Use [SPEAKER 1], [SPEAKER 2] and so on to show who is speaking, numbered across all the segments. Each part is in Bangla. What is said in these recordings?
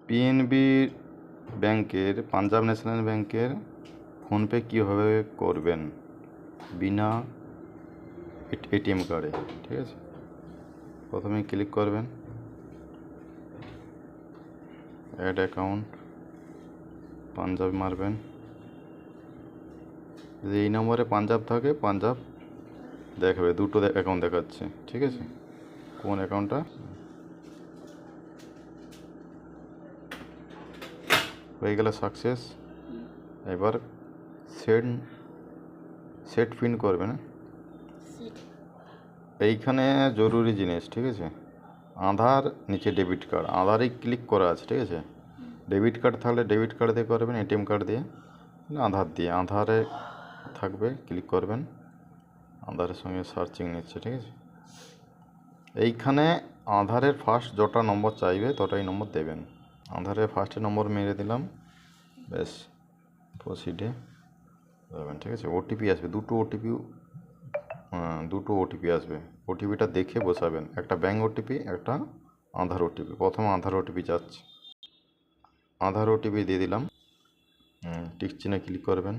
[SPEAKER 1] পিএনবি ব্যাংকের পাঞ্জাব ন্যাশনাল ব্যাংকের ফোনপে কীভাবে করবেন বিনা এটিএম কার্ডে। ঠিক আছে, প্রথমে ক্লিক করবেন অ্যাড অ্যাকাউন্ট, পাঞ্জাব মারবেন। যদি এই নম্বরে পাঞ্জাব থাকে, পাঞ্জাব দেখাবে, দুটো অ্যাকাউন্ট দেখাচ্ছে। ঠিক আছে, কোন অ্যাকাউন্টটা হয়ে গেলে সাকসেস। এবার সেট পিন করবেন। এইখানে জরুরি জিনিস, ঠিক আছে, আধার, নিচে ডেবিট কার্ড, আধারেই ক্লিক করা আছে। ঠিক আছে, ডেবিট কার্ড থাকলে ডেবিট কার্ড দিয়ে করবেন, এটিএম কার্ড দিয়ে, আধার দিয়ে, আধারে থাকবে, ক্লিক করবেন। আধারের সঙ্গে সার্চিং নিচ্ছে। ঠিক আছে, এইখানে আধারের ফার্স্ট যটা নম্বর চাইবে তটাই নম্বর দেবেন। আধারের ফার্স্টে নম্বর মেরে দিলাম, ব্যাস, প্রসিডে যাবেন। ঠিক আছে, ওটিপি আসবে, দুটো ওটিপি আসবে। ওটিপিটা দেখে বসাবেন, একটা ব্যাঙ্ক ওটিপি, একটা আধার ওটিপি। প্রথমে আধার ওটিপি যাচ্ছে, আধার ওটিপি দিয়ে দিলাম, টিক চিহ্নে ক্লিক করবেন।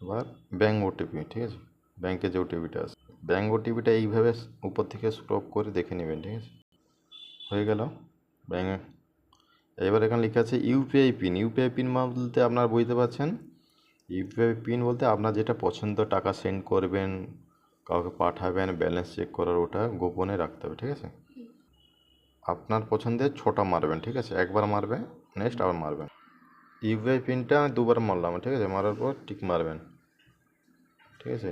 [SPEAKER 1] এবার ব্যাঙ্ক ওটিপি, ঠিক আছে, ব্যাঙ্কে যে ওটিপিটা আছে, ব্যাঙ্ক ওটিপিটা এইভাবে উপর থেকে স্ক্রল করে দেখে নেবেন। ঠিক আছে, হয়ে গেল ব্যাঙ্ক। এবার এখানে লেখা আছে ইউপিআই পিন। ইউপিআই পিন বলতে আপনারা বুঝতে পারছেন, ইউপিআই পিন বলতে আপনার যেটা পছন্দ, টাকা সেন্ড করবেন, কাউকে পাঠাবেন, ব্যালেন্স চেক করার, ওটা গোপনে রাখতে হবে। ঠিক আছে, আপনার পছন্দের ছোটা মারবেন। ঠিক আছে, একবার মারবেন, নেক্সট আবার মারবেন। ইউপিআই পিনটা দুবার মারলাম। ঠিক আছে, মারার পর টিক মারবেন। ঠিক আছে,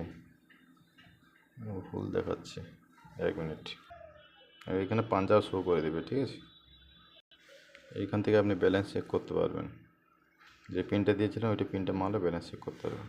[SPEAKER 1] ভুল দেখাচ্ছে, 1 মিনিট। এইখানে পাঞ্জাব শো করে দেবে। ঠিক আছে, এইখান থেকে আপনি ব্যালেন্স চেক করতে পারবেন। যে পিনটা দিয়েছিলাম ওইটা পিনটা মারলে ব্যালেন্স চেক করতে পারবেন।